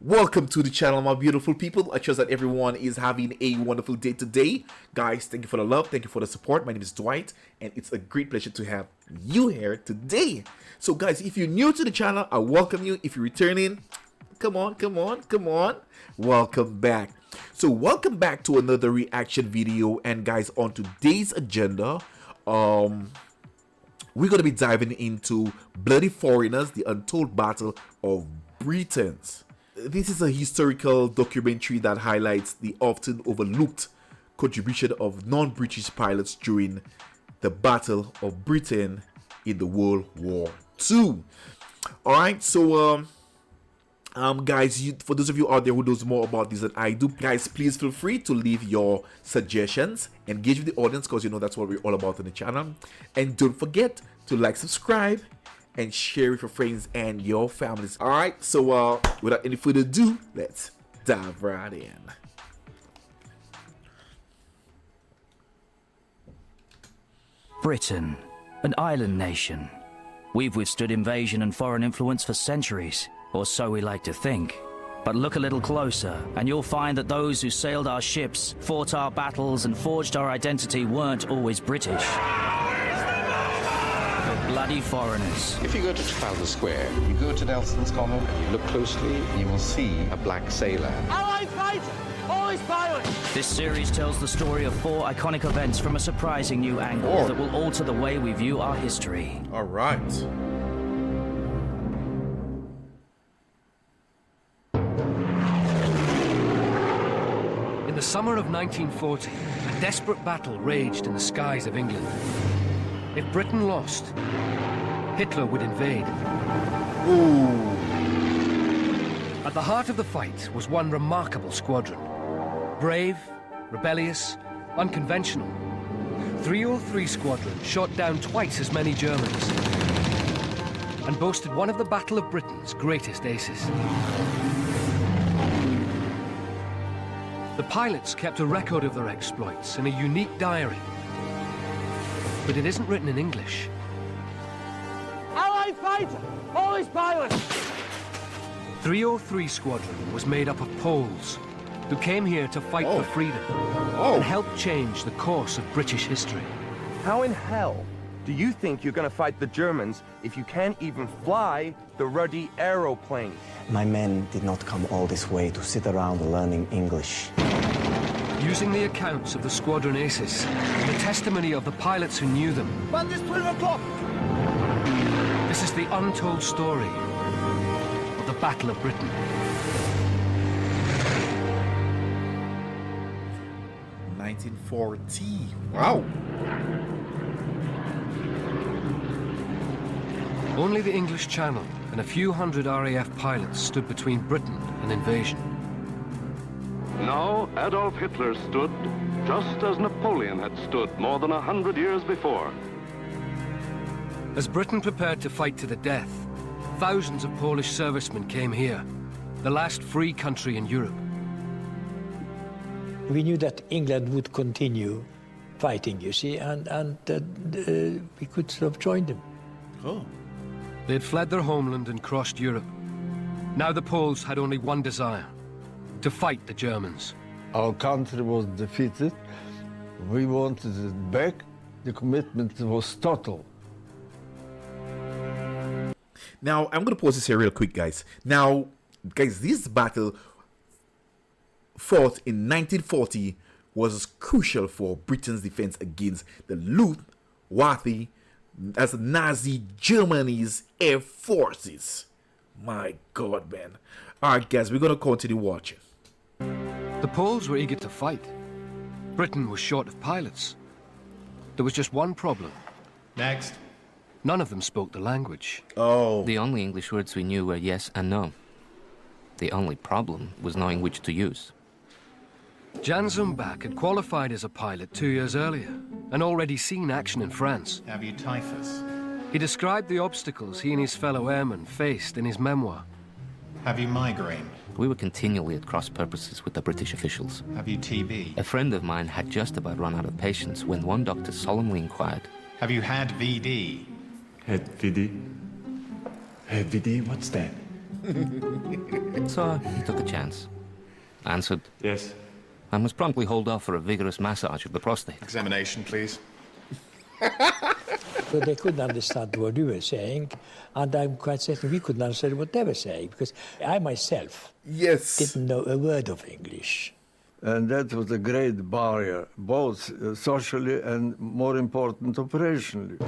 Welcome to the channel, my beautiful people. I trust that everyone is having a wonderful day today. Guys, thank you for the love, thank you for the support. My name is Dwight, and it's a great pleasure to have you here today. So guys, if you're new to the channel, I welcome you. If you're returning, come on, welcome back. So welcome back to another reaction video, and guys, on today's agenda, we're going to be diving into Bloody Foreigners, the Untold Battle of Britain. This is a historical documentary that highlights the often overlooked contribution of non-British pilots during the Battle of Britain in the World War II. Alright, so guys, for those of you out there who knows more about this than I do, guys, please feel free to leave your suggestions, engage with the audience, because you know that's what we're all about on the channel. And don't forget to like, subscribe, and share with your friends and your families. All right, so without any further ado, let's dive right in. Britain, an island nation. We've withstood invasion and foreign influence for centuries, or so we like to think. But look a little closer, and you'll find that those who sailed our ships, fought our battles, and forged our identity weren't always British. Bloody foreigners. If you go to Trafalgar Square, you go to Nelson's Column, and you look closely, you will see a black sailor. Allied fighter! Always pilot! This series tells the story of 4 iconic events from a surprising new angle that will alter the way we view our history. All right. In the summer of 1940, a desperate battle raged in the skies of England. If Britain lost, Hitler would invade. Ooh. At the heart of the fight was one remarkable squadron. Brave, rebellious, unconventional. 303 Squadron shot down twice as many Germans and boasted one of the Battle of Britain's greatest aces. The pilots kept a record of their exploits in a unique diary. But it isn't written in English. Allied fighter! Always pilot! 303 Squadron was made up of Poles who came here to fight for freedom and help change the course of British history. How in hell do you think you're gonna fight the Germans if you can't even fly the ruddy aeroplane? My men did not come all this way to sit around learning English. Using the accounts of the squadron aces and the testimony of the pilots who knew them, Bandits 12 o'clock! this is the untold story of the Battle of Britain. Wow. Only the English Channel and a few hundred RAF pilots stood between Britain and invasion. Now Adolf Hitler stood just as Napoleon had stood more than 100 years before. As Britain prepared to fight to the death, thousands of Polish servicemen came here, the last free country in Europe. We knew that England would continue fighting, you see, and we could sort of join them. Oh. They had fled their homeland and crossed Europe. Now the Poles had only one desire: to fight the Germans. Our country was defeated. We wanted it back. The commitment was total. Now, I'm going to pause this here real quick, guys. Now, guys, this battle fought in 1940 was crucial for Britain's defense against the Luftwaffe, as Nazi Germany's air forces. My God, man. All right, guys, we're going to continue watching. The Poles were eager to fight. Britain was short of pilots. There was just one problem. Next. None of them spoke the language. Oh. The only English words we knew were yes and no. The only problem was knowing which to use. Jan Zumbach had qualified as a pilot 2 years earlier and already seen action in France. Have you typhus? He described the obstacles he and his fellow airmen faced in his memoir. Have you migraine? We were continually at cross purposes with the British officials. Have you TB? A friend of mine had just about run out of patience when one doctor solemnly inquired, Have you had VD? Had VD? Had VD? What's that? So he took a chance. Answered. Yes. And was promptly hauled off for a vigorous massage of the prostate. Examination, please. So they couldn't understand what we were saying, and I'm quite certain we couldn't understand what they were saying, because I myself didn't know a word of English. And that was a great barrier, both socially and, more important, operationally.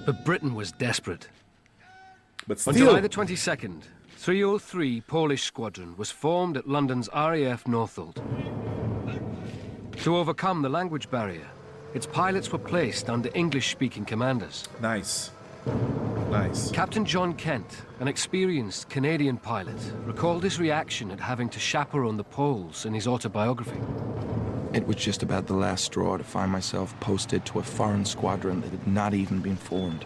But Britain was desperate. But On still, July the 22nd, 303 Polish Squadron was formed at London's RAF Northolt. To overcome the language barrier, its pilots were placed under English-speaking commanders. Nice. Nice. Captain John Kent, an experienced Canadian pilot, recalled his reaction at having to chaperone the Poles in his autobiography. It was just about the last straw to find myself posted to a foreign squadron that had not even been formed.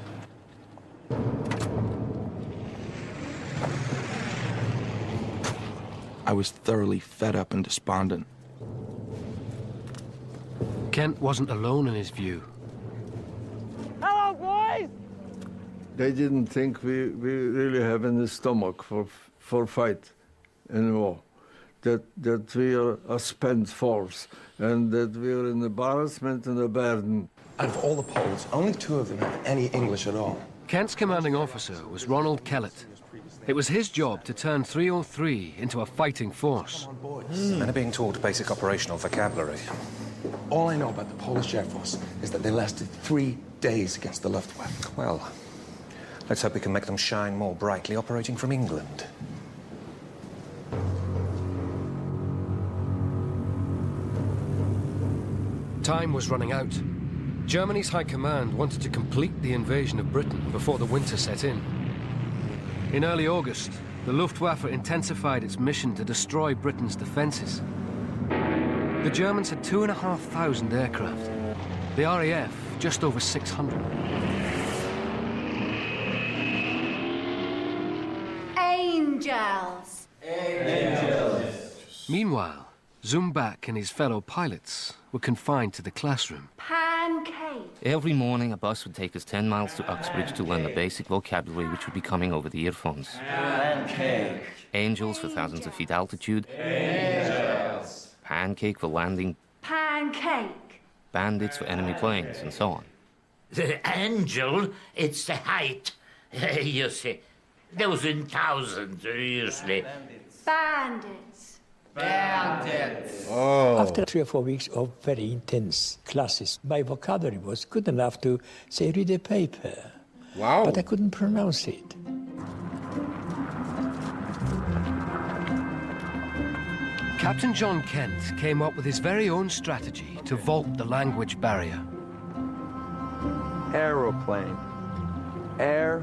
I was thoroughly fed up and despondent. Kent wasn't alone in his view. Hello, boys! They didn't think we really have in the stomach for fight anymore. That we are a spent force, and that we are an embarrassment and a burden. Out of all the Poles, only 2 of them have any English at all. Kent's commanding officer was Ronald Kellett. It was his job to turn 303 into a fighting force. Men are being taught basic operational vocabulary. All I know about the Polish Air Force is that they lasted 3 days against the Luftwaffe. Well, let's hope we can make them shine more brightly operating from England. Time was running out. Germany's high command wanted to complete the invasion of Britain before the winter set in. In early August, the Luftwaffe intensified its mission to destroy Britain's defences. The Germans had 2,500 aircraft. The RAF just over 600. Angels! Meanwhile, Zumbach and his fellow pilots were confined to the classroom. Pancake! Every morning, a bus would take us 10 miles to Uxbridge to learn the basic vocabulary which would be coming over the earphones. Pancake! Angels for thousands of feet altitude. Angels! Pancake for landing. Pancake! Bandits for enemy planes, and so on. The angel, it's the height. You see, those in thousands, usually. Bandits! Bandits! Oh. After 3 or 4 weeks of very intense classes, my vocabulary was good enough to, say, read a paper. Wow. But I couldn't pronounce it. Captain John Kent came up with his very own strategy to vault the language barrier. Aeroplane. Air-o-plane.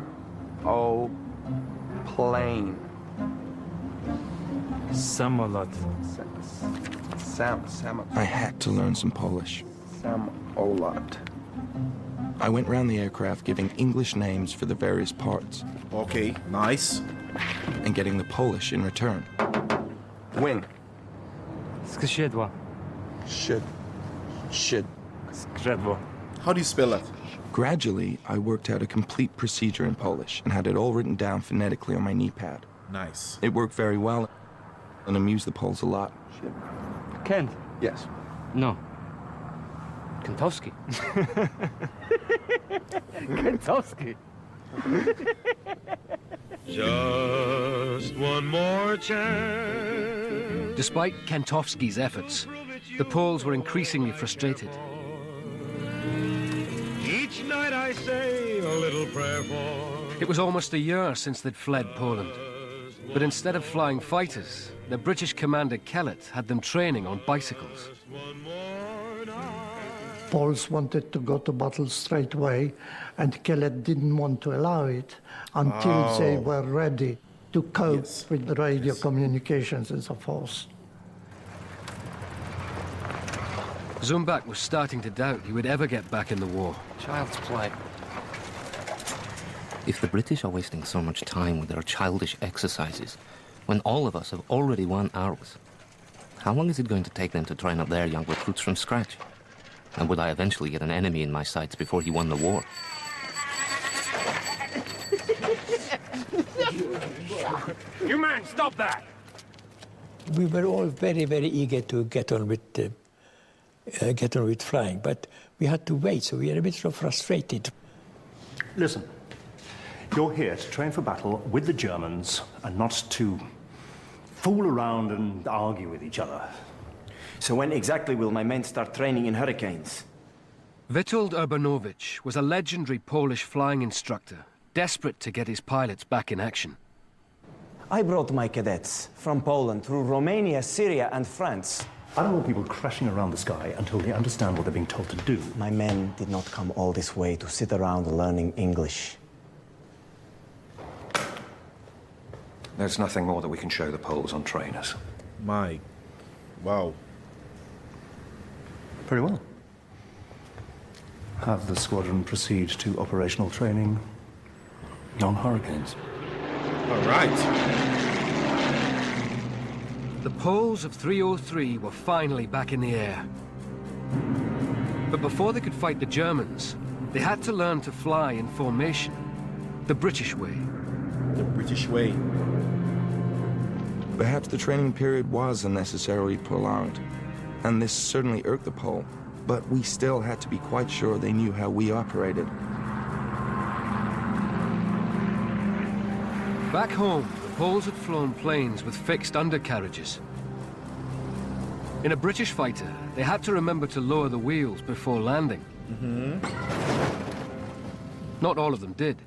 Samolot. I had to learn some Polish. Samolot. I went round the aircraft giving English names for the various parts. Okay, nice. And getting the Polish in return. Wing. Skrzydła. Shit. Skrzydło. How do you spell that? Gradually, I worked out a complete procedure in Polish and had it all written down phonetically on my knee pad. Nice. It worked very well and amused the Poles a lot. Kent. Yes. No. Kentowski. Kentowski. Just one more chance. Despite Kentowski's efforts, the Poles were increasingly frustrated. Each night I say a little prayer for. It was almost a year since they'd fled Poland. But instead of flying fighters, the British commander Kellett had them training on bicycles. Poles wanted to go to battle straight away, and Kellett didn't want to allow it until they were ready to cope with the radio communications and so forth. Zumbach was starting to doubt he would ever get back in the war. Child's play. If the British are wasting so much time with their childish exercises, when all of us have already won ours, how long is it going to take them to train up their young recruits from scratch? And would I eventually get an enemy in my sights before he won the war? You man, stop that! We were all very, very eager to get on with flying, but we had to wait, so we were a bit sort of frustrated. Listen, you're here to train for battle with the Germans and not to fool around and argue with each other. So when exactly will my men start training in hurricanes? Witold Urbanowicz was a legendary Polish flying instructor, desperate to get his pilots back in action. I brought my cadets from Poland through Romania, Syria, and France. I don't want people crashing around the sky until they understand what they're being told to do. My men did not come all this way to sit around learning English. There's nothing more that we can show the Poles on trainers. Wow. Very well. Have the squadron proceed to operational training on hurricanes. All right. The Poles of 303 were finally back in the air. But before they could fight the Germans, they had to learn to fly in formation, the British way. The British way. Perhaps the training period was unnecessarily prolonged, and this certainly irked the Pole, but we still had to be quite sure they knew how we operated. Back home, the Poles had flown planes with fixed undercarriages. In a British fighter, they had to remember to lower the wheels before landing. Not all of them did.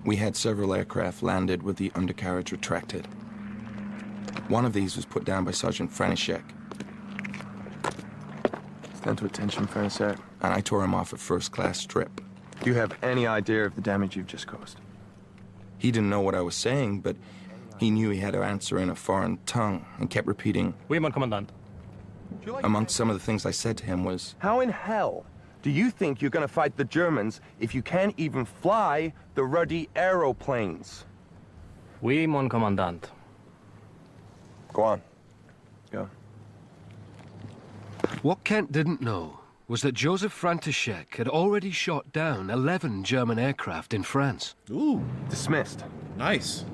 We had several aircraft landed with the undercarriage retracted. One of these was put down by Sergeant František. Stand to attention, František. And I tore him off a first-class strip. Do you have any idea of the damage you've just caused? He didn't know what I was saying, but he knew he had to answer in a foreign tongue and kept repeating. Oui, mon commandant. Amongst some of the things I said to him was, How in hell do you think you're gonna fight the Germans if you can't even fly the ruddy aeroplanes? Oui, mon commandant. Go on. Go. What Kent didn't know was that Joseph František had already shot down 11 German aircraft in France. Ooh. Dismissed. Nice.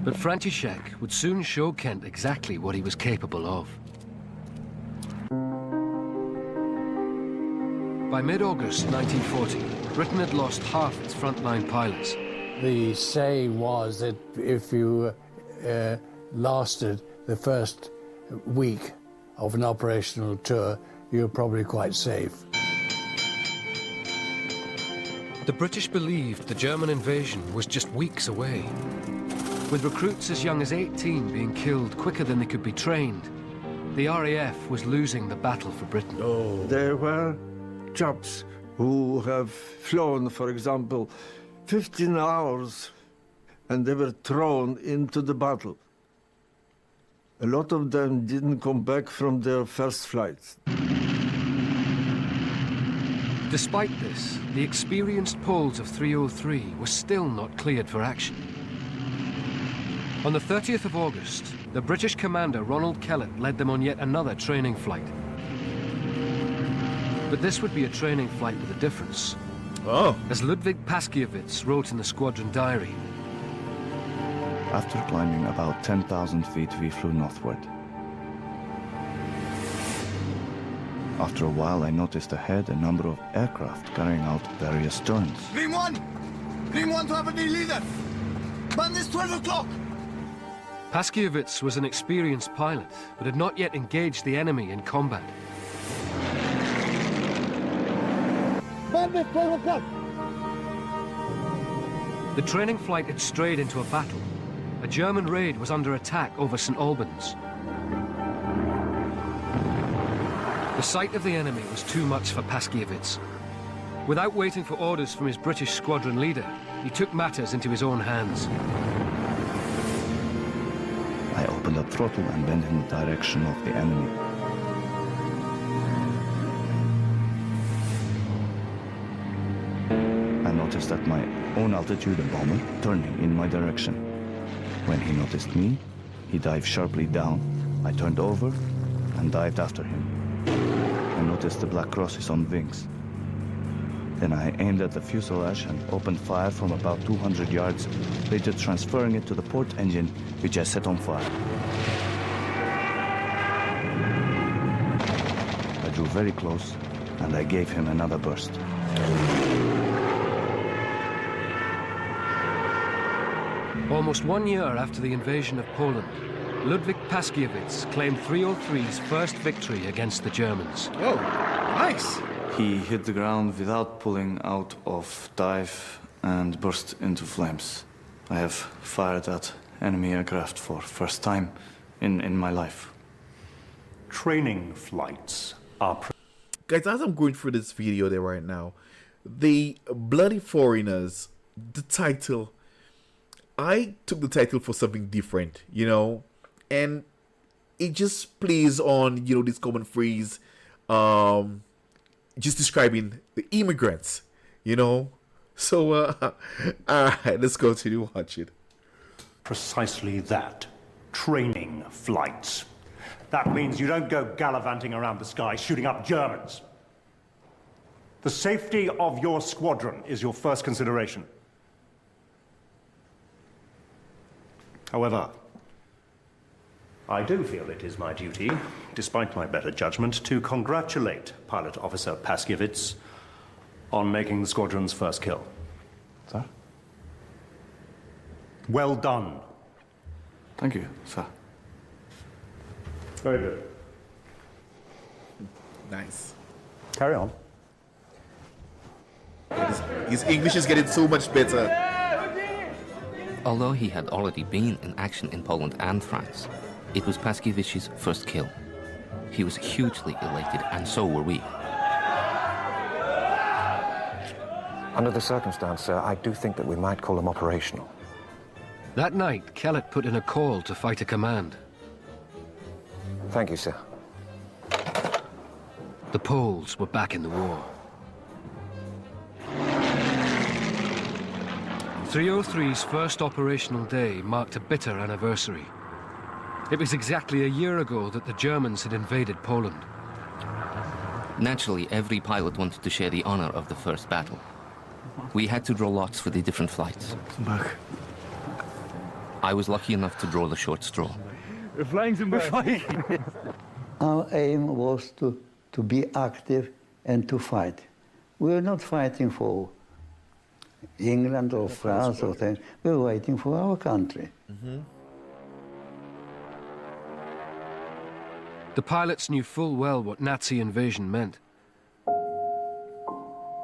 But František would soon show Kent exactly what he was capable of. By mid-August 1940, Britain had lost half its frontline pilots. The saying was that if you lasted the first week of an operational tour, you're probably quite safe. The British believed the German invasion was just weeks away. With recruits as young as 18 being killed quicker than they could be trained, the RAF was losing the battle for Britain. There were chaps who have flown, for example, 15 hours, and they were thrown into the battle. A lot of them didn't come back from their first flights. Despite this, the experienced Poles of 303 were still not cleared for action. On the 30th of August, the British commander Ronald Kellett led them on yet another training flight. But this would be a training flight with a difference. As Ludwig Paskiewicz wrote in the squadron diary, after climbing about 10,000 feet, we flew northward. After a while, I noticed ahead a number of aircraft carrying out various turns. Green 1! Green 1 to have a new leader! Man, it's 12 o'clock! Paskiewicz was an experienced pilot, but had not yet engaged the enemy in combat. Man, it's 12 o'clock! The training flight had strayed into a battle. A German raid was under attack over St. Albans. The sight of the enemy was too much for Paskiewicz. Without waiting for orders from his British squadron leader, he took matters into his own hands. I opened up throttle and went in the direction of the enemy. I noticed at my own altitude a bomber turning in my direction. When he noticed me, he dived sharply down. I turned over and dived after him. I noticed the black crosses on wings. Then I aimed at the fuselage and opened fire from about 200 yards, later transferring it to the port engine, which I set on fire. I drew very close, and I gave him another burst. Almost 1 year after the invasion of Poland, Ludwik Paskiewicz claimed 303's first victory against the Germans. Oh, nice! He hit the ground without pulling out of dive and burst into flames. I have fired at enemy aircraft for first time in my life. Training flights are... Guys, as I'm going through this video there right now, the Bloody Foreigners, the title, I took the title for something different, you know, and it just plays on, you know, this common phrase, just describing the immigrants, you know. So, alright, let's continue watching. Precisely that. Training flights. That means you don't go gallivanting around the sky shooting up Germans. The safety of your squadron is your first consideration. However, I do feel it is my duty, despite my better judgment, to congratulate Pilot Officer Paskiewicz on making the squadron's first kill. Sir? Well done. Thank you, sir. Very good. Nice. Carry on. His English is getting so much better. Although he had already been in action in Poland and France, it was Paskiewicz's first kill. He was hugely elated, and so were we. Under the circumstance, sir, I do think that we might call them operational. That night, Kellett put in a call to Fighter Command. Thank you, sir. The Poles were back in the war. 303's first operational day marked a bitter anniversary. It was exactly a year ago that the Germans had invaded Poland. Naturally, every pilot wanted to share the honor of the first battle. We had to draw lots for the different flights. I was lucky enough to draw the short straw. We're flying some Our aim was to be active and to fight. We were not fighting for England or France or things. We were waiting for our country. The pilots knew full well what Nazi invasion meant.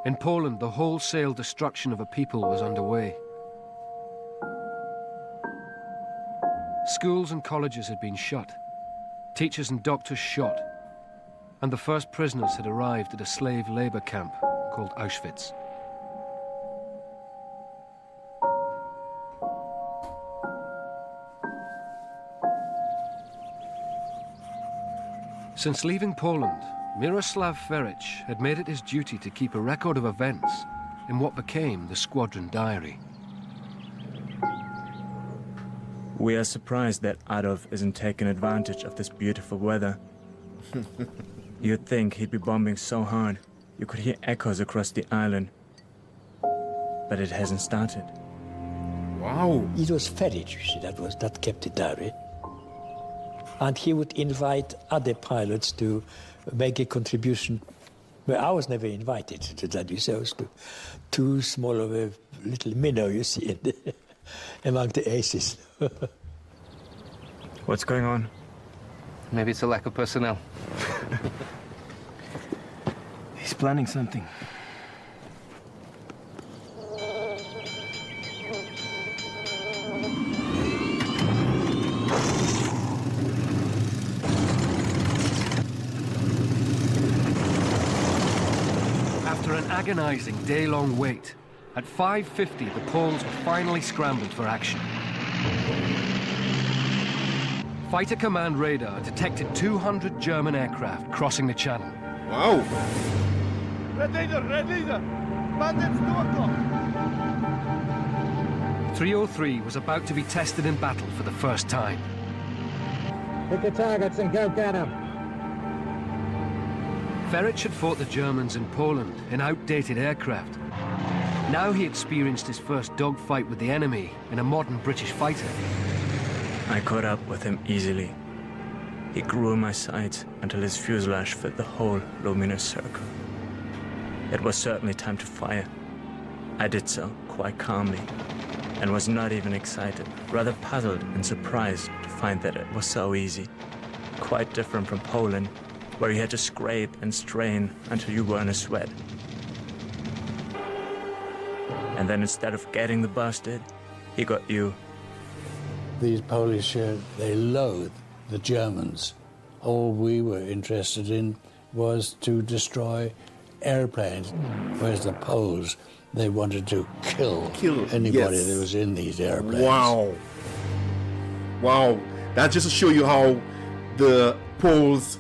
In Poland, the wholesale destruction of a people was underway. Schools and colleges had been shut, teachers and doctors shot, and the first prisoners had arrived at a slave labor camp called Auschwitz. Since leaving Poland, Miroslav Veric had made it his duty to keep a record of events in what became the squadron diary. We are surprised that Adolf isn't taking advantage of this beautiful weather. You'd think he'd be bombing so hard, you could hear echoes across the island. But it hasn't started. Wow. It was Veric, you see, that kept the diary. And he would invite other pilots to make a contribution. Well, I was never invited to that. You see, I was too small of a little minnow, you see, among the aces. What's going on? Maybe it's a lack of personnel. He's planning something. After an agonizing day-long wait, at 5:50 the Poles were finally scrambled for action. Fighter Command radar detected 200 German aircraft crossing the channel. Wow. Red leader! Bandits, 2 o'clock! 303 was about to be tested in battle for the first time. Pick your targets and go get them. Ferrich had fought the Germans in Poland in outdated aircraft. Now he experienced his first dogfight with the enemy in a modern British fighter. I caught up with him easily. He grew in my sights until his fuselage filled the whole luminous circle. It was certainly time to fire. I did so quite calmly, and was not even excited, rather puzzled and surprised to find that it was so easy. Quite different from Poland, where you had to scrape and strain until you were in a sweat. And then instead of getting the bastard, he got you. These Polish, they loathed the Germans. All we were interested in was to destroy airplanes, whereas the Poles, they wanted to kill anybody that was in these airplanes. Wow. Wow. That's just to show you how the Poles,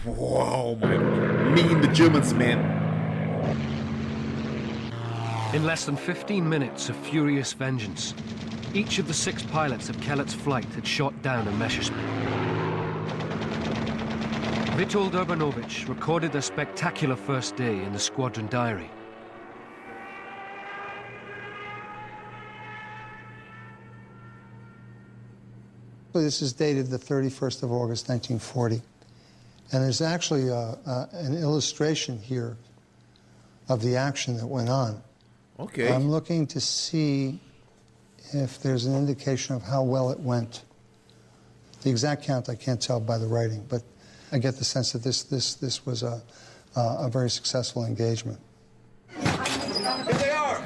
wow, man, mean the Germans, man. In less than 15 minutes of furious vengeance, each of the 6 pilots of Kellett's flight had shot down a Messerschmitt. Witold Urbanowicz recorded their spectacular first day in the squadron diary. This is dated the 31st of August, 1940. And there's actually an illustration here of the action that went on. Okay. I'm looking to see if there's an indication of how well it went. The exact count I can't tell by the writing, but I get the sense that this was a very successful engagement. Here they are!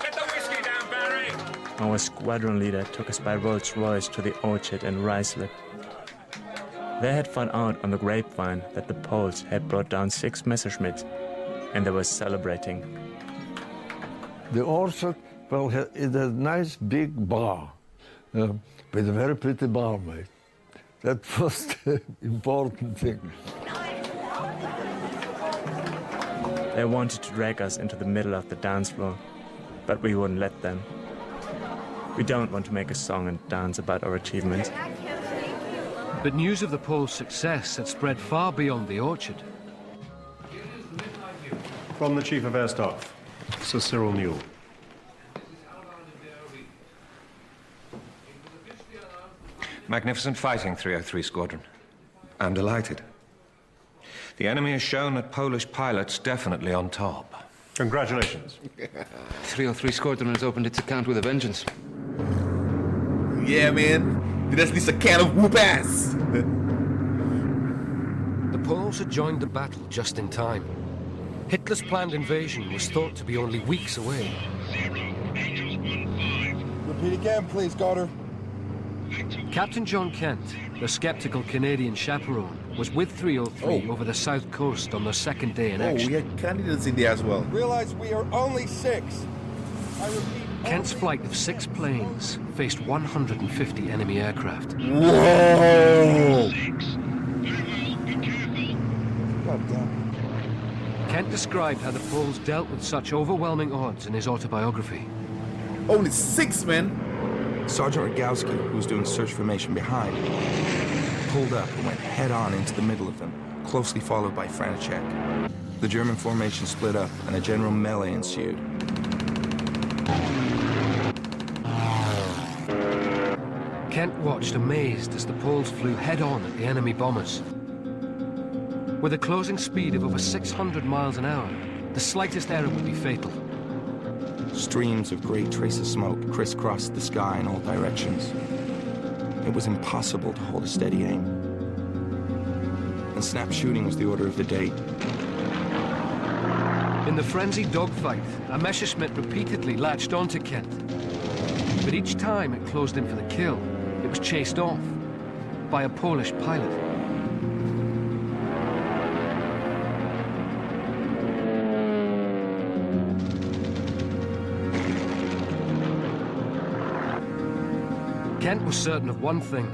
Get the whiskey down, Barry! Our squadron leader took us by Rolls-Royce to the orchard in Ruislip. They had found out on the grapevine that the Poles had brought down 6 Messerschmitts, and they were celebrating. The orchard, well, it had a nice big bar, with a very pretty barmaid. That was the important thing. They wanted to drag us into the middle of the dance floor, but we wouldn't let them. We don't want to make a song and dance about our achievements. But news of the Poles' success had spread far beyond the orchard. From the Chief of Air Staff, Sir Cyril Newell. Magnificent fighting, 303 Squadron. I'm delighted. The enemy has shown that Polish pilots definitely on top. Congratulations. 303 Squadron has opened its account with a vengeance. Yeah, man. That's at least a can of whoop ass. The Poles had joined the battle just in time. Hitler's planned invasion was thought to be only weeks away. Repeat again, please, Goddard. Captain John Kent, the skeptical Canadian chaperone, was with 303 over the south coast on their second day in action. Oh, we had candidates in there as well. Realize we are only 6. I repeat. Kent's flight of 6 planes faced 150 enemy aircraft. Whoa! God damn. Kent described how the Poles dealt with such overwhelming odds in his autobiography. Only 6 men? Sergeant Rogowski, who was doing search formation behind, pulled up and went head-on into the middle of them, closely followed by František. The German formation split up, and a general melee ensued. Kent watched amazed as the Poles flew head-on at the enemy bombers. With a closing speed of over 600 miles an hour, the slightest error would be fatal. Streams of great traces of smoke crisscrossed the sky in all directions. It was impossible to hold a steady aim. And snap shooting was the order of the day. In the frenzied dogfight, a Messerschmitt repeatedly latched onto Kent. But each time it closed in for the kill, it was chased off by a Polish pilot. Kent was certain of one thing.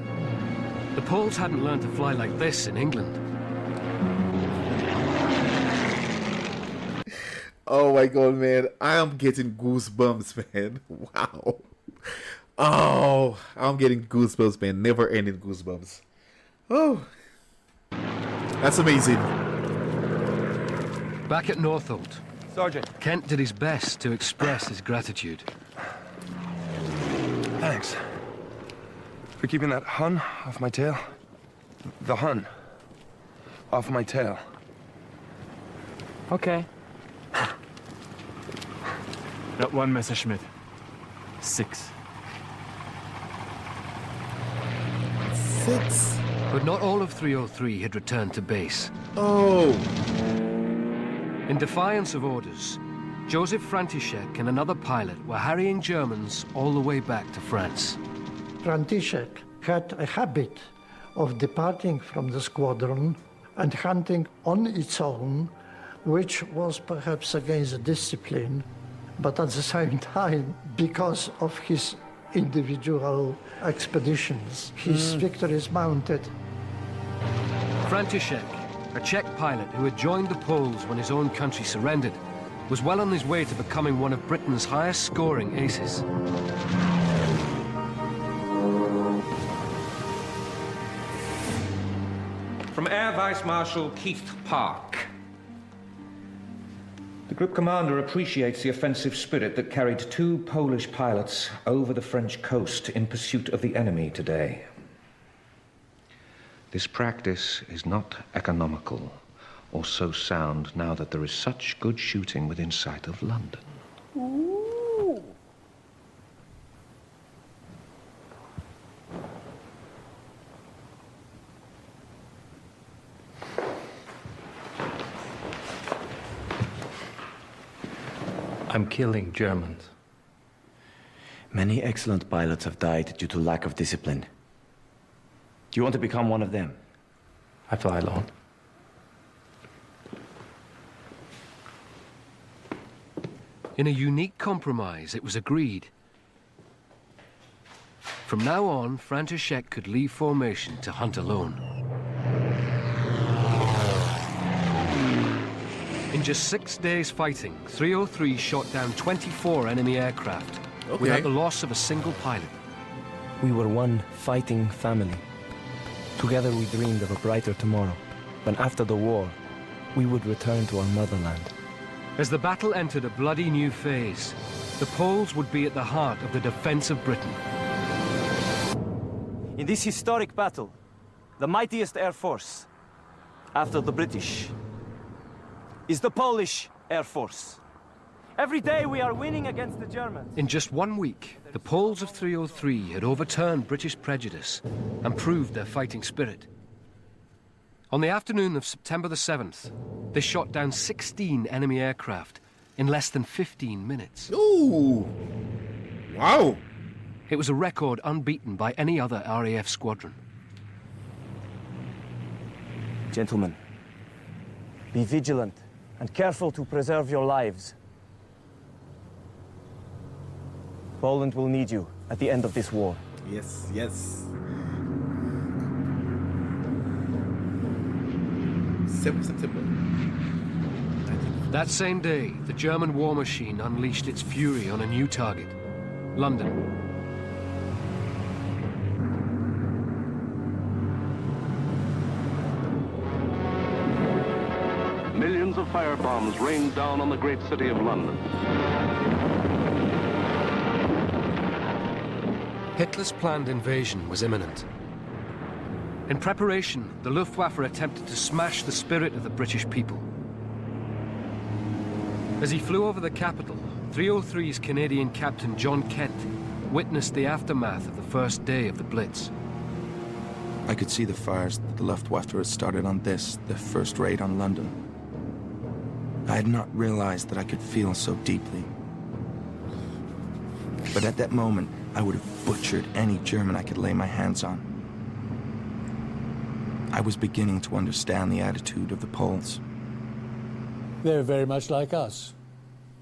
The Poles hadn't learned to fly like this in England. Oh my god, man. I am getting goosebumps, man. Wow. Oh, I'm getting goosebumps, man. Never ending goosebumps. Oh, That's amazing. Back at Northolt, Sergeant. Kent did his best to express his gratitude. Thanks. For keeping that Hun off my tail. The Hun. Off my tail. Okay. Not one, Messerschmitt. 6. 6? But not all of 303 had returned to base. Oh. In defiance of orders, Joseph František and another pilot were harrying Germans all the way back to France. František had a habit of departing from the squadron and hunting on its own, which was perhaps against the discipline, but at the same time, because of his individual expeditions, his victories mounted. František, a Czech pilot who had joined the Poles when his own country surrendered, was well on his way to becoming one of Britain's highest-scoring aces. From Air Vice Marshal Keith Park. The group commander appreciates the offensive spirit that carried 2 Polish pilots over the French coast in pursuit of the enemy today. This practice is not economical or so sound now that there is such good shooting within sight of London. Ooh. I'm killing Germans. Many excellent pilots have died due to lack of discipline. Do you want to become one of them? I fly alone. In a unique compromise, it was agreed. From now on, František could leave formation to hunt alone. In just 6 days fighting, 303 shot down 24 enemy aircraft, without the loss of a single pilot. We were one fighting family. Together we dreamed of a brighter tomorrow, when after the war, we would return to our motherland. As the battle entered a bloody new phase, the Poles would be at the heart of the defense of Britain. In this historic battle, the mightiest air force, after the British, is the Polish Air Force. Every day we are winning against the Germans. In just 1 week, the Poles of 303 had overturned British prejudice and proved their fighting spirit. On the afternoon of September the 7th, they shot down 16 enemy aircraft in less than 15 minutes. Ooh! Wow! It was a record unbeaten by any other RAF squadron. Gentlemen, be vigilant and careful to preserve your lives. Poland will need you at the end of this war. Yes, yes. 7th September. That same day, the German war machine unleashed its fury on a new target, London. Millions of firebombs rained down on the great city of London. Hitler's planned invasion was imminent. In preparation, the Luftwaffe attempted to smash the spirit of the British people. As he flew over the capital, 303's Canadian captain John Kent witnessed the aftermath of the first day of the Blitz. I could see the fires that the Luftwaffe had started on this, the first raid on London. I had not realized that I could feel so deeply. But at that moment, I would have butchered any German I could lay my hands on. I was beginning to understand the attitude of the Poles. They're very much like us.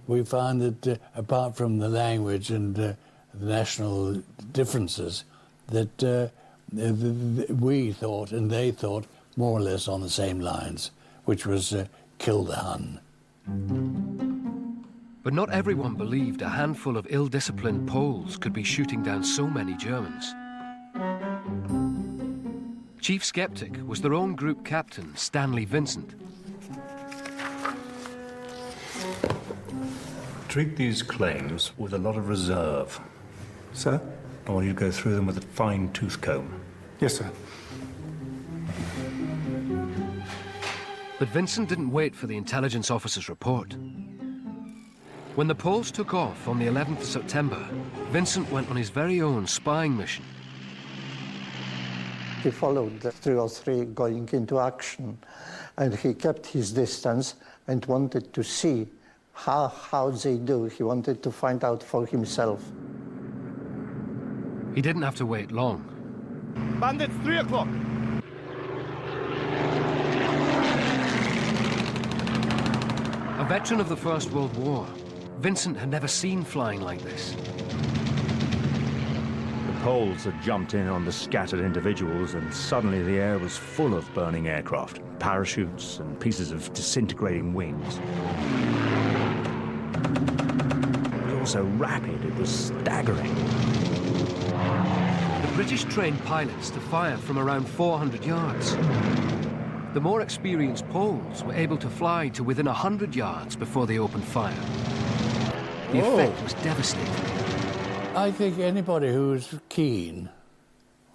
We found that apart from the language and the national differences, that we thought and they thought more or less on the same lines, which was kill the Hun. But not everyone believed a handful of ill-disciplined Poles could be shooting down so many Germans. Chief skeptic was their own group captain, Stanley Vincent. Treat these claims with a lot of reserve. Sir? I want you to go through them with a fine tooth comb. Yes, sir. But Vincent didn't wait for the intelligence officer's report. When the Poles took off on the 11th of September, Vincent went on his very own spying mission. He followed the 303 going into action, and he kept his distance and wanted to see how they do. He wanted to find out for himself. He didn't have to wait long. Bandits, 3 o'clock. A veteran of the First World War, Vincent had never seen flying like this. The Poles had jumped in on the scattered individuals, and suddenly the air was full of burning aircraft, parachutes and pieces of disintegrating wings. It was all so rapid, it was staggering. The British trained pilots to fire from around 400 yards. The more experienced Poles were able to fly to within 100 yards before they opened fire. The effect was devastating. I think anybody who was keen,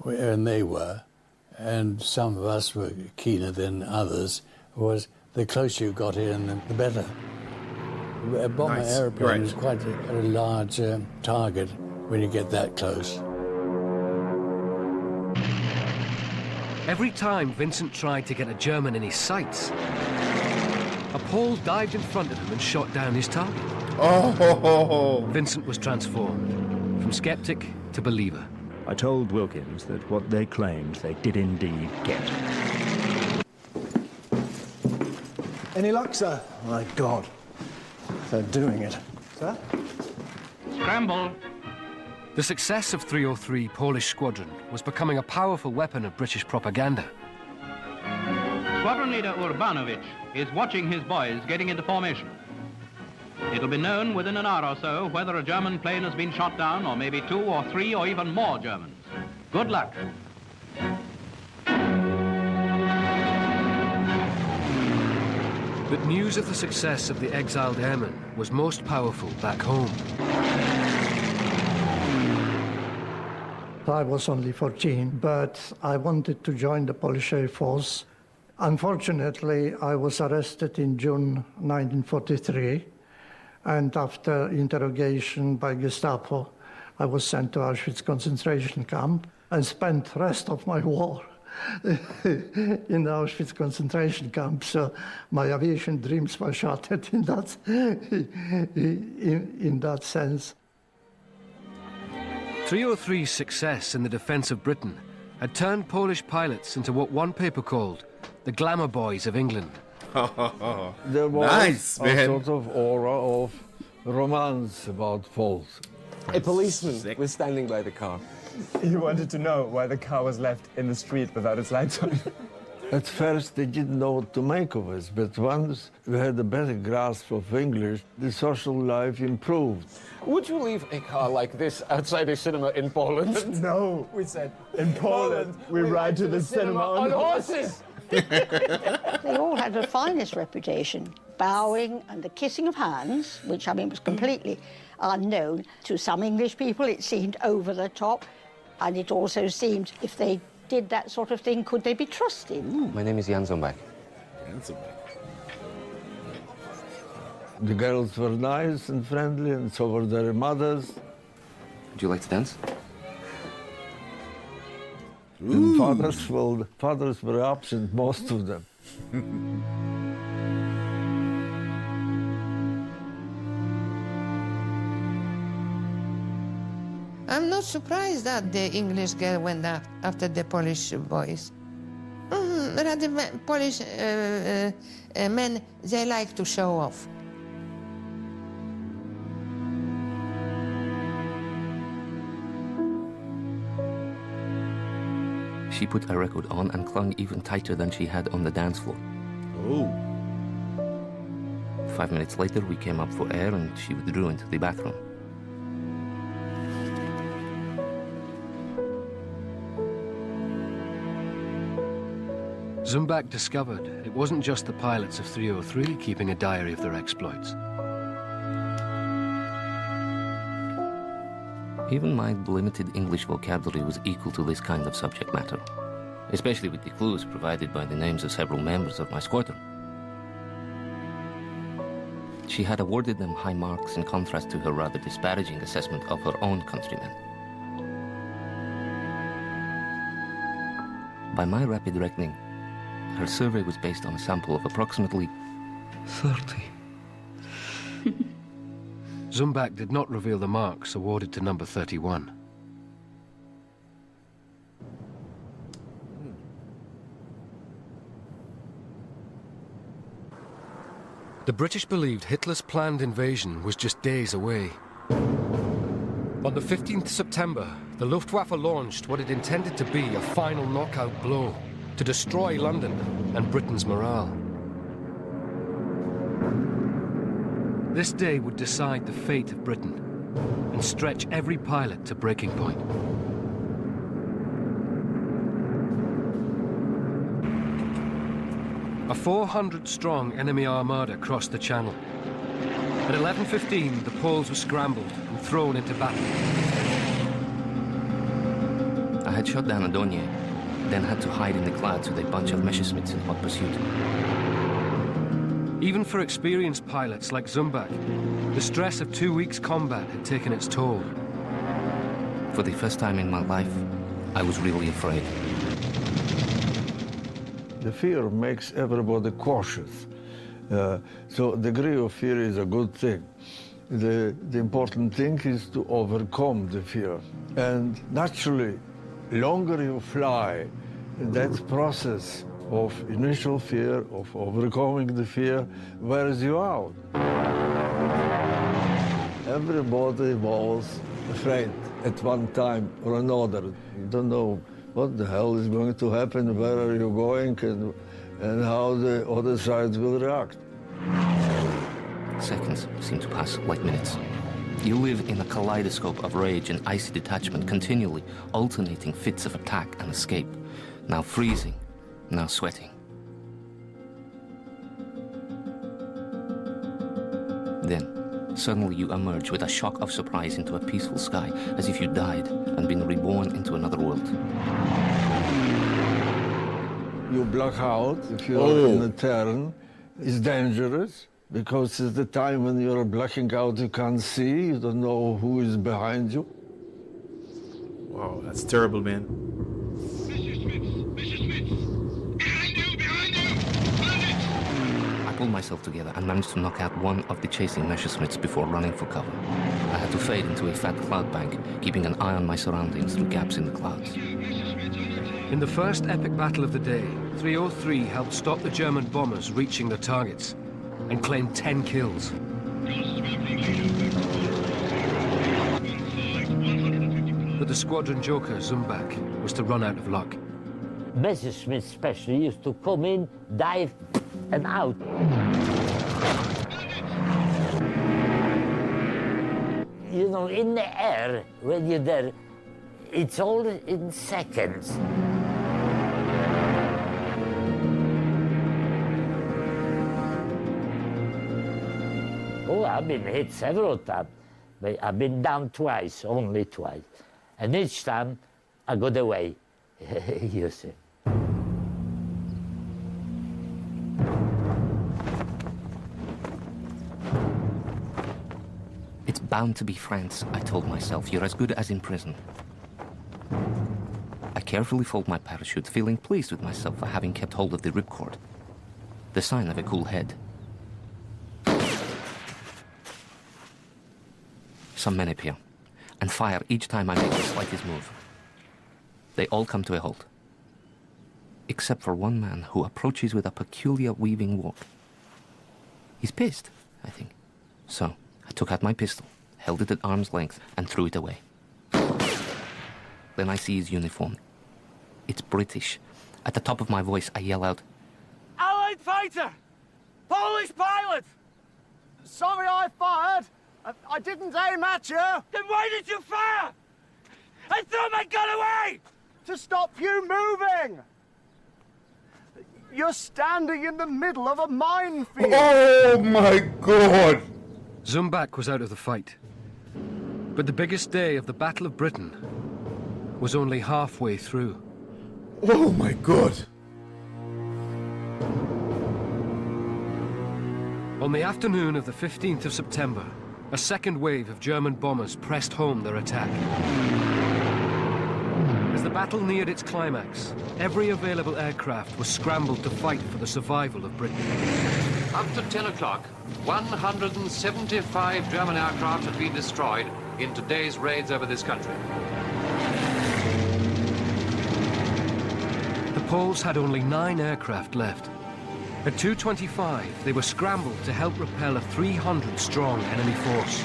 and they were, and some of us were keener than others, was the closer you got in, the better. A bomber aeroplane is quite a large target when you get that close. Every time Vincent tried to get a German in his sights, a Pole dived in front of him and shot down his target. Vincent was transformed, from skeptic to believer. I told Wilkins that what they claimed they did indeed get. Any luck, sir? My God, they're doing it. Sir? Scramble. The success of 303 Polish Squadron was becoming a powerful weapon of British propaganda. Squadron leader Urbanovic is watching his boys getting into formation. It'll be known within an hour or so whether a German plane has been shot down, or maybe 2 or 3 or even more Germans. Good luck. But news of the success of the exiled airmen was most powerful back home. I was only 14, but I wanted to join the Polish Air Force. Unfortunately, I was arrested in June 1943, and after interrogation by Gestapo, I was sent to Auschwitz concentration camp and spent the rest of my war in the Auschwitz concentration camp. So my aviation dreams were shattered in that sense. 303's success in the defense of Britain had turned Polish pilots into what one paper called the glamour boys of England. There was a sort of aura of romance about Poles. A policeman was standing by the car. He wanted to know why the car was left in the street without its lights on. At first, they didn't know what to make of us, but once we had a better grasp of English, the social life improved. Would you leave a car like this outside a cinema in Poland? No, we said, in Poland, we ride to the cinema on horses! They all had the finest reputation. Bowing and the kissing of hands, which, I mean, was completely unknown. To some English people, it seemed over the top. And it also seemed, if they did that sort of thing, could they be trusted? My name is Jan Zombak. The girls were nice and friendly, and so were their mothers. Would you like to dance? And fathers, well, fathers were absent, most of them. I'm not surprised that the English girl went after the Polish boys. Rather, Polish men, they like to show off. She put a record on and clung even tighter than she had on the dance floor. Oh. 5 minutes later, we came up for air and she withdrew into the bathroom. Zumbak discovered it wasn't just the pilots of 303 keeping a diary of their exploits. Even my limited English vocabulary was equal to this kind of subject matter, especially with the clues provided by the names of several members of my squadron. She had awarded them high marks in contrast to her rather disparaging assessment of her own countrymen. By my rapid reckoning, her survey was based on a sample of approximately 30. Zumbak did not reveal the marks awarded to number 31. The British believed Hitler's planned invasion was just days away. On the 15th September, the Luftwaffe launched what it intended to be a final knockout blow to destroy London and Britain's morale. This day would decide the fate of Britain and stretch every pilot to breaking point. A 400-strong enemy armada crossed the Channel. At 11:15, the Poles were scrambled and thrown into battle. I had shot down Adonye, then had to hide in the clouds with a bunch of Messerschmitts in hot pursuit. Even for experienced pilots like Zumbak, the stress of 2 weeks' combat had taken its toll. For the first time in my life, I was really afraid. The fear makes everybody cautious. So degree of fear is a good thing. The important thing is to overcome the fear. And naturally, longer you fly, that process of initial fear, of overcoming the fear, wears you out. Everybody was afraid at one time or another. You don't know what the hell is going to happen, where are you going, and how the other side will react. Seconds seem to pass like minutes. You live in a kaleidoscope of rage and icy detachment, continually alternating fits of attack and escape, now freezing, now sweating. Then, suddenly you emerge with a shock of surprise into a peaceful sky, as if you died and been reborn into another world. You black out if you're in a turn. It's dangerous, because it's the time when you're blacking out, you can't see, you don't know who is behind you. Wow, that's terrible, man. I pulled myself together and managed to knock out one of the chasing Messerschmitts before running for cover. I had to fade into a fat cloud bank, keeping an eye on my surroundings through gaps in the clouds. In the first epic battle of the day, 303 helped stop the German bombers reaching their targets and claimed 10 kills. But the squadron joker, Zumbak, was to run out of luck. Messerschmitt especially used to come in, dive, and out. You know, in the air, when you're there, it's all in seconds. Oh, I've been hit several times, but I've been down twice, only twice. And each time, I got away, you see. It's bound to be France, I told myself. You're as good as in prison. I carefully fold my parachute, feeling pleased with myself for having kept hold of the ripcord. The sign of a cool head. Some men appear, and fire each time I make the slightest move. They all come to a halt. Except for one man who approaches with a peculiar weaving walk. He's pissed, I think. So, I took out my pistol, held it at arm's length, and threw it away. Then I see his uniform. It's British. At the top of my voice, I yell out, Allied fighter! Polish pilot! Sorry I fired! I didn't aim at you! Then why did you fire? I threw my gun away! To stop you moving! You're standing in the middle of a minefield. Oh my God! Zumbak was out of the fight. But the biggest day of the Battle of Britain was only halfway through. Oh my God! On the afternoon of the 15th of September, a second wave of German bombers pressed home their attack. As the battle neared its climax, every available aircraft was scrambled to fight for the survival of Britain. Up to 10 o'clock, 175 German aircraft had been destroyed in today's raids over this country. The Poles had only 9 aircraft left. At 2:25, they were scrambled to help repel a 300-strong enemy force.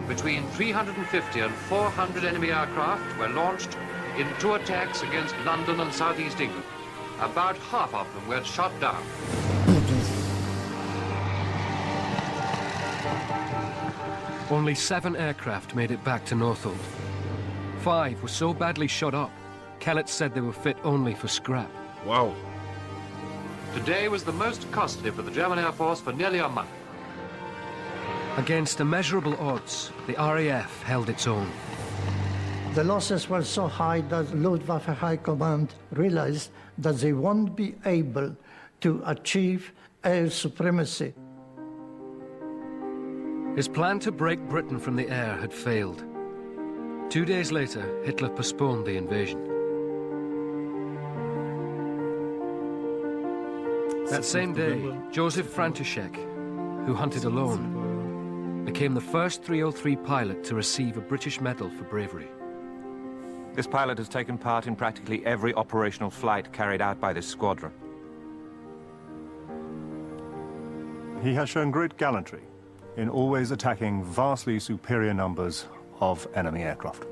Between 350 and 400 enemy aircraft were launched in 2 attacks against London and southeast England. About half of them were shot down. Only 7 aircraft made it back to Northolt. 5 were so badly shot up, Kellett said they were fit only for scrap. Wow. Today was the most costly for the German Air Force for nearly a month. Against immeasurable odds, the RAF held its own. The losses were so high that Luftwaffe High Command realized that they won't be able to achieve air supremacy. His plan to break Britain from the air had failed. 2 days later, Hitler postponed the invasion. That same day, Joseph František, who hunted alone, became the first 303 pilot to receive a British medal for bravery. This pilot has taken part in practically every operational flight carried out by this squadron. He has shown great gallantry in always attacking vastly superior numbers of enemy aircraft.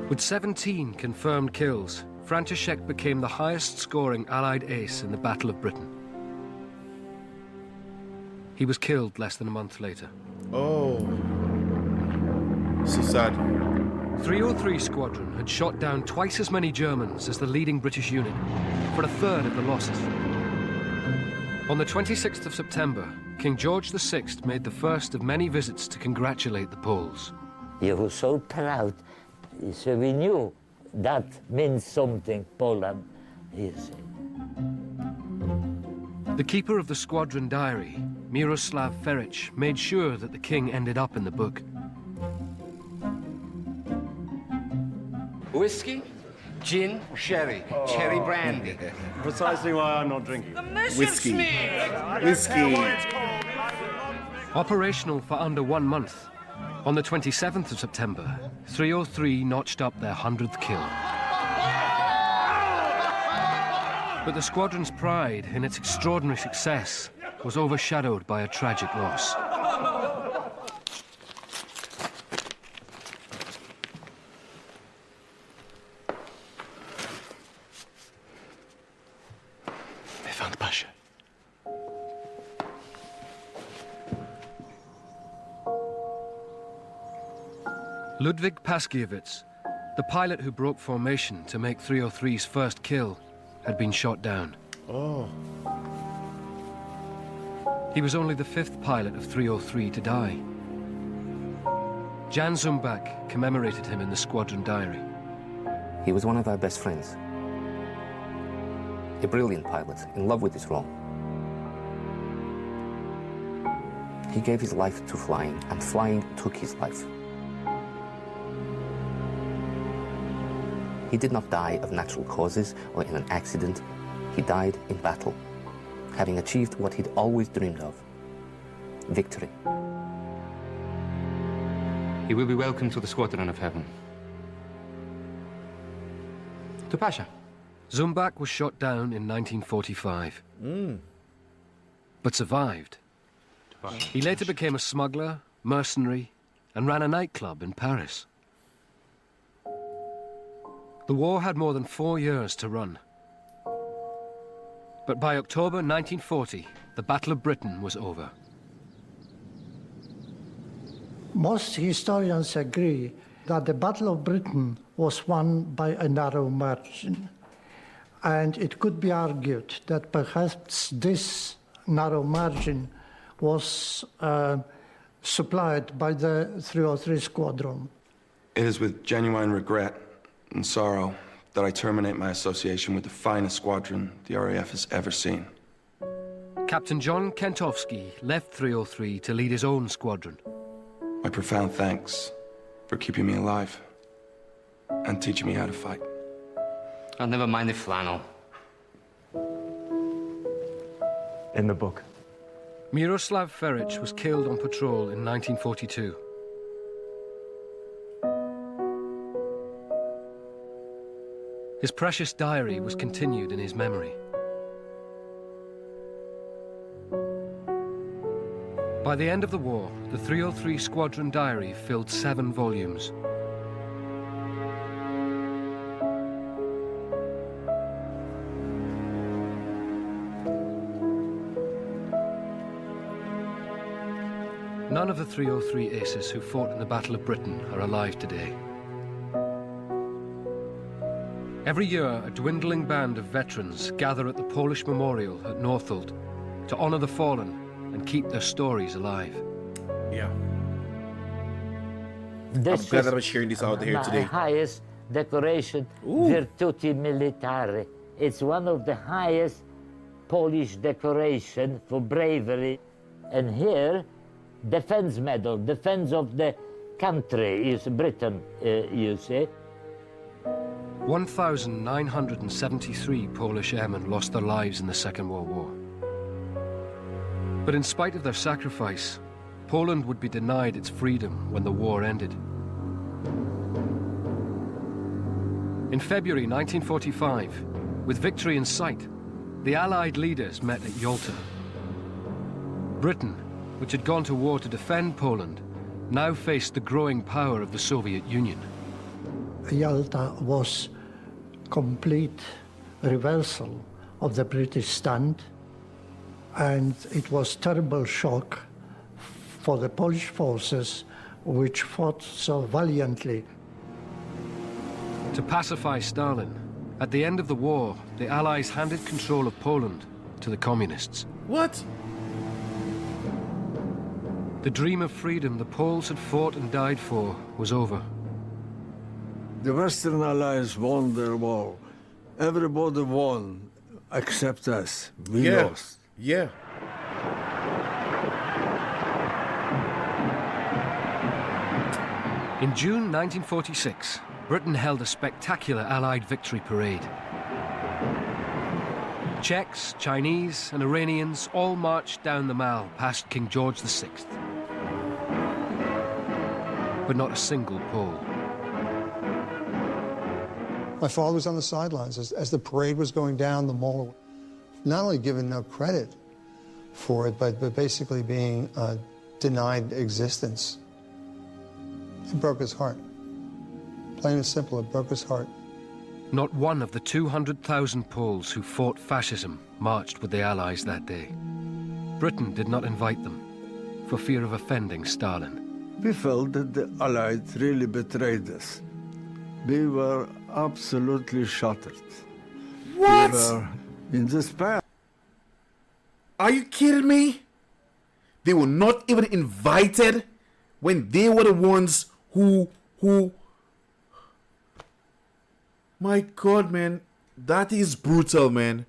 With 17 confirmed kills, František became the highest-scoring Allied ace in the Battle of Britain. He was killed less than a month later. Oh. So sad. 303 Squadron had shot down twice as many Germans as the leading British unit, for a third of the losses. On the 26th of September, King George VI made the first of many visits to congratulate the Poles. He was so proud, so we knew that means something, Poland. The keeper of the squadron diary, Miroslav Feric, made sure that the king ended up in the book. Whiskey, gin, sherry, cherry brandy. Precisely why I'm not drinking. Whiskey. Whiskey. Operational for under 1 month, on the 27th of September, 303 notched up their 100th kill. But the squadron's pride in its extraordinary success was overshadowed by a tragic loss. They found Pasha. Ludwig Paskiewicz, the pilot who broke formation to make 303's first kill, had been shot down. Oh. He was only the 5th pilot of 303 to die. Jan Zumbak commemorated him in the squadron diary. He was one of our best friends. A brilliant pilot, in love with his role. He gave his life to flying, and flying took his life. He did not die of natural causes or in an accident. He died in battle, having achieved what he'd always dreamed of: victory. He will be welcomed to the squadron of heaven. To Pasha. Zumbak was shot down in 1945, but survived. He later became a smuggler, mercenary, and ran a nightclub in Paris. The war had more than 4 years to run. But by October 1940, the Battle of Britain was over. Most historians agree that the Battle of Britain was won by a narrow margin. And it could be argued that perhaps this narrow margin was supplied by the 303 Squadron. It is with genuine regret and sorrow that I terminate my association with the finest squadron the RAF has ever seen. Captain John Kentowski left 303 to lead his own squadron. My profound thanks for keeping me alive and teaching me how to fight. Oh, never mind the flannel. In the book. Miroslav Feric was killed on patrol in 1942. His precious diary was continued in his memory. By the end of the war, the 303 Squadron Diary filled 7 volumes. None of the 303 aces who fought in the Battle of Britain are alive today. Every year, a dwindling band of veterans gather at the Polish Memorial at Northolt to honor the fallen and keep their stories alive. Yeah. This I'm glad that I'm sharing this out here today. The highest decoration, Virtuti Militari. It's one of the highest Polish decoration for bravery. And here, Defense Medal, defense of the country, is Britain, you see. 1,973 Polish airmen lost their lives in the Second World War. But in spite of their sacrifice, Poland would be denied its freedom when the war ended. In February 1945, with victory in sight, the Allied leaders met at Yalta. Britain, which had gone to war to defend Poland, now faced the growing power of the Soviet Union. Yalta was complete reversal of the British stand, and it was terrible shock for the Polish forces which fought so valiantly. To pacify Stalin, at the end of the war, the Allies handed control of Poland to the communists. What? The dream of freedom the Poles had fought and died for was over. The Western Allies won their war. Everybody won, except us. We lost. Yeah. In June 1946, Britain held a spectacular Allied victory parade. Czechs, Chinese, and Iranians all marched down the Mall past King George VI. But not a single Pole. My father was on the sidelines as the parade was going down the mall, not only given no credit for it, but basically being denied existence. It broke his heart. Plain and simple, it broke his heart. Not one of the 200,000 Poles who fought fascism marched with the Allies that day. Britain did not invite them, for fear of offending Stalin. We felt that the Allies really betrayed us. We were absolutely shattered. What? We were in despair. Are you kidding me? They were not even invited when they were the ones who... My God, man. That is brutal, man.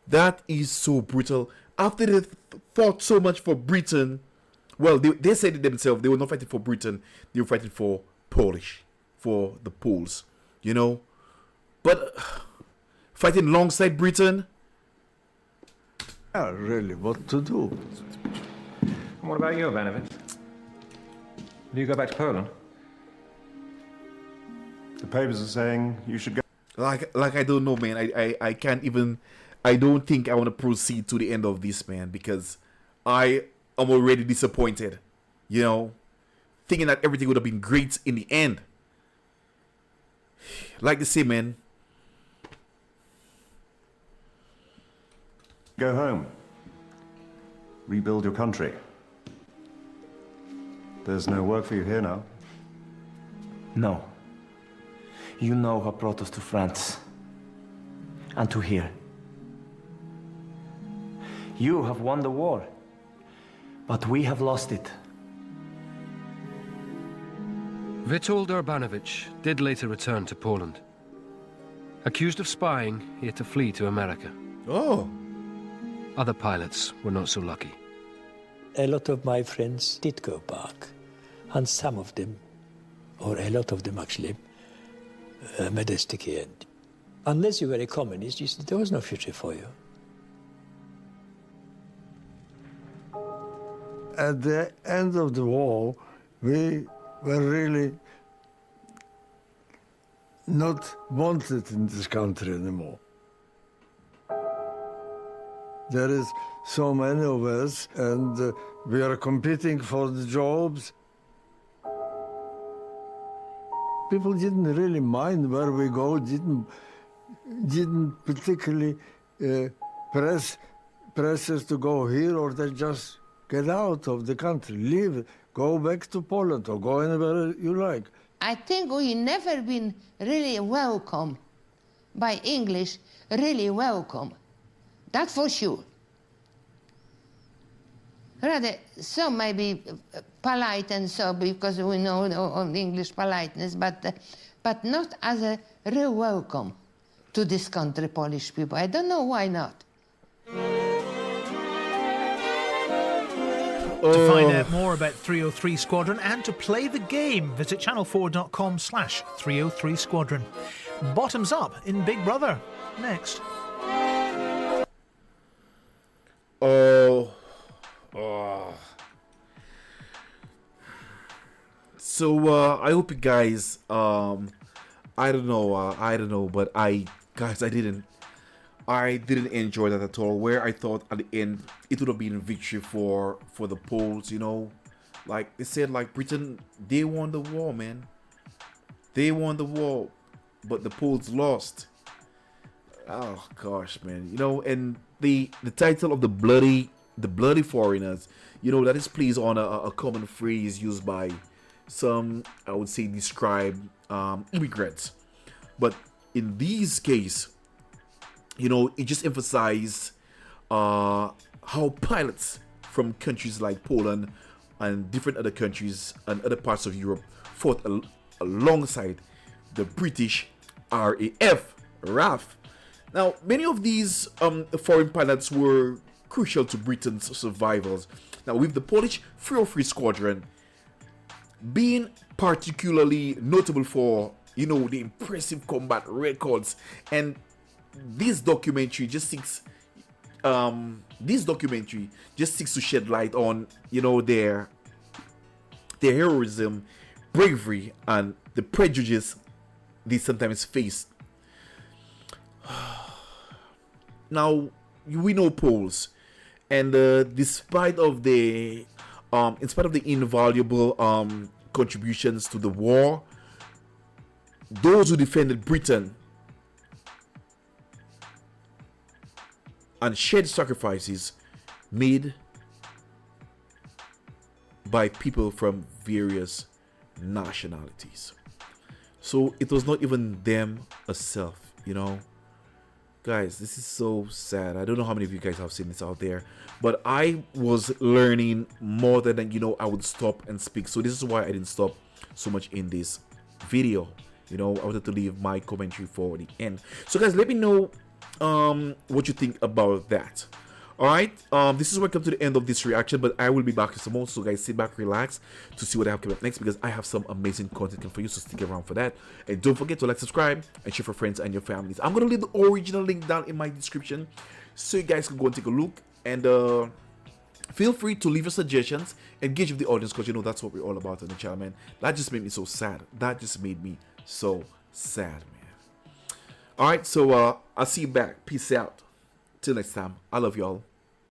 That is so brutal. After they fought so much for Britain, well, they said it themselves. They were not fighting for Britain. They were fighting for Polish, for the Poles, you know. But fighting alongside Britain. Yeah, really, what to do? And what about you, Ivanovich? Will you go back to Poland? The papers are saying you should go. Like I don't know, man. I can't even. I don't think I want to proceed to the end of this, man, because I am already disappointed. You know, thinking that everything would have been great in the end. Like they say, man. Go home. Rebuild your country. There's no work for you here now. No. You know what brought us to France. And to here. You have won the war. But we have lost it. Witold Urbanowicz did later return to Poland. Accused of spying, he had to flee to America. Oh. Other pilots were not so lucky. A lot of my friends did go back, and some of them, or a lot of them actually, made a sticky end. Unless you were a communist, there was no future for you. At the end of the war, we were really not wanted in this country anymore. There is so many of us, and we are competing for the jobs. People didn't really mind where we go, didn't particularly press us to go here, or they just get out of the country, leave, go back to Poland, or go anywhere you like. I think we never been really welcome by English, really welcome. That for sure. Rather, some may be polite and so, because we know of English politeness, but not as a real welcome to this country, Polish people. I don't know why not. To find out more about 303 Squadron and to play the game, visit channel4.com/303 Squadron. Bottoms up in Big Brother. Next. So I hope you guys I don't know, but I didn't enjoy that at all. Where I thought at the end it would have been a victory for the Poles, you know. Like they said, like Britain, they won the war, man. They won the war, but the Poles lost. Oh gosh, man. You know, and the title of the bloody foreigners, you know, that is plays on a common phrase used by some, I would say, describe immigrants. But in these case, you know, it just emphasized how pilots from countries like Poland and different other countries and other parts of Europe fought alongside the British RAF. Now, many of these foreign pilots were crucial to Britain's survivals. Now, with the Polish 303 Squadron being particularly notable for, you know, the impressive combat records, and this documentary just seeks to shed light on, you know, their heroism, bravery, and the prejudice they sometimes face. Now, we know Poles, and in spite of the invaluable contributions to the war, those who defended Britain and shared sacrifices made by people from various nationalities. So it was not even them herself, you know. Guys, this is so sad. I don't know how many of you guys have seen this out there, but I was learning more than, you know, I would stop and speak. So this is why I didn't stop so much in this video. You know, I wanted to leave my commentary for the end. So guys, let me know what you think about that. All right, this is where I come to the end of this reaction, but I will be back with some more. So guys, sit back, relax to see what I have coming up next, because I have some amazing content for you, so stick around for that. And don't forget to like, subscribe, and share for friends and your families. I'm gonna leave the original link down in my description so you guys can go and take a look. And feel free to leave your suggestions, engage with the audience, because you know that's what we're all about on the channel, man. That just made me so sad. That just made me so sad, man. All right, so I'll see you back. Peace out. Till next time. I love y'all.